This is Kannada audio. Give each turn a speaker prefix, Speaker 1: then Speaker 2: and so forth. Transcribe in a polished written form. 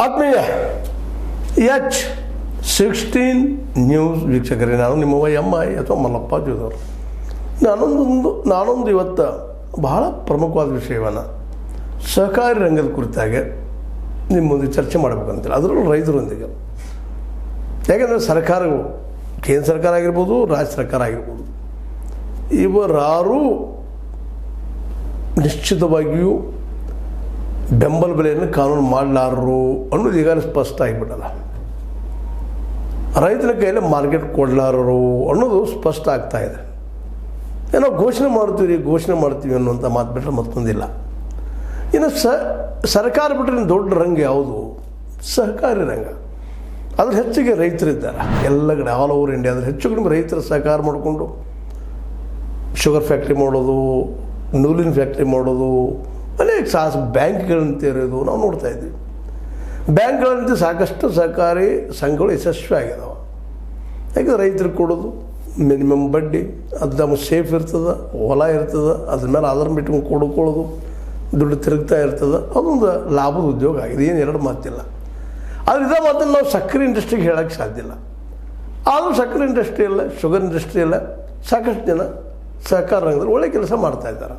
Speaker 1: ಆತ್ಮೀಯ H16 ನ್ಯೂಸ್ ವೀಕ್ಷಕರೇ, ನಾನು ನಿಮ್ಮ MI ಅಥವಾ ಮಲ್ಲಪ್ಪ ಜೋದವರು. ನಾನೊಂದು ಇವತ್ತು ಬಹಳ ಪ್ರಮುಖವಾದ ವಿಷಯವನ್ನು ಸಹಕಾರಿ ರಂಗದ ಕುರಿತಾಗಿ ನಿಮ್ಮ ಮುಂದೆ ಚರ್ಚೆ ಮಾಡಬೇಕಂತೇಳಿ, ಅದರಲ್ಲೂ ರೈತರೊಂದಿಗೆ. ಯಾಕೆಂದರೆ ಸರ್ಕಾರಗಳು, ಕೇಂದ್ರ ಸರ್ಕಾರ ಆಗಿರ್ಬೋದು, ರಾಜ್ಯ ಸರ್ಕಾರ ಆಗಿರ್ಬೋದು, ಇವರಾರೂ ನಿಶ್ಚಿತವಾಗಿಯೂ ಬೆಂಬಲ ಬೆಲೆಯನ್ನು ಕಾನೂನು ಮಾಡಲಾರರು ಅನ್ನೋದು ಈಗಾಗಲೇ ಸ್ಪಷ್ಟ ಆಗಿಬಿಟ್ಟಲ್ಲ. ರೈತರ ಕೈಯಲ್ಲಿ ಮಾರ್ಕೆಟ್ ಕೊಡಲಾರರು ಅನ್ನೋದು ಸ್ಪಷ್ಟ ಆಗ್ತಾಯಿದೆ. ಏನೋ ಘೋಷಣೆ ಮಾಡ್ತೀವಿ ಅನ್ನುವಂಥ ಮಾತು ಬಿಟ್ಟರೆ ಮತ್ತೊಂದಿಲ್ಲ. ಇನ್ನು ಸರ್ಕಾರ ಬಿಟ್ಟರೆ ದೊಡ್ಡ ರಂಗ ಯಾವುದು? ಸಹಕಾರಿ ರಂಗ. ಅದ್ರ ಹೆಚ್ಚಿಗೆ ರೈತರಿದ್ದಾರೆ ಎಲ್ಲ ಕಡೆ, ಆಲ್ ಓವರ್ ಇಂಡಿಯಾದಲ್ಲಿ ಹೆಚ್ಚು ಕಡಿಮೆ ರೈತರ ಸಹಕಾರ ಮಾಡಿಕೊಂಡು ಶುಗರ್ ಫ್ಯಾಕ್ಟ್ರಿ ಮಾಡೋದು, ನೂಲಿನ ಫ್ಯಾಕ್ಟ್ರಿ ಮಾಡೋದು, ಅನೇಕ ಬ್ಯಾಂಕ್ಗಳನ್ನು ತೆರೆಯೋದು ನಾವು ನೋಡ್ತಾ ಇದ್ದೀವಿ. ಬ್ಯಾಂಕ್ಗಳಂತೆ ಸಾಕಷ್ಟು ಸಹಕಾರಿ ಸಂಘಗಳು ಯಶಸ್ವಿ ಆಗಿದಾವೆ. ಯಾಕಂದರೆ ರೈತರಿಗೆ ಕೊಡೋದು ಮಿನಿಮಮ್ ಬಡ್ಡಿ, ಅದು ನಮಗೆ ಸೇಫ್ ಇರ್ತದೆ, ಹೊಲ ಇರ್ತದೆ, ಅದ್ರ ಮೇಲೆ ಆಧಾರ ಬಿಟ್ಕೊಂಡು ಕೊಡ್ಕೊಳ್ಳೋದು, ದುಡ್ಡು ತಿರುಗ್ತಾ ಇರ್ತದೆ. ಅದೊಂದು ಲಾಭದ ಉದ್ಯೋಗ ಆಗಿದೆ, ಏನು ಎರಡು ಮಾತಿಲ್ಲ. ಆದರೆ ಇದೇ ಮಾತನ್ನು ನಾವು ಸಕ್ಕರೆ ಇಂಡಸ್ಟ್ರಿಗೆ ಹೇಳೋಕ್ಕೆ ಸಾಧ್ಯ ಇಲ್ಲ. ಆದರೂ ಸಕ್ಕರೆ ಇಂಡಸ್ಟ್ರಿ ಇಲ್ಲ, ಶುಗರ್ ಇಂಡಸ್ಟ್ರಿ ಇಲ್ಲ, ಸಾಕಷ್ಟು ಜನ ಸಹಕಾರ ರಂಗದಲ್ಲಿ ಒಳ್ಳೆ ಕೆಲಸ ಮಾಡ್ತಾಯಿದ್ದಾರೆ.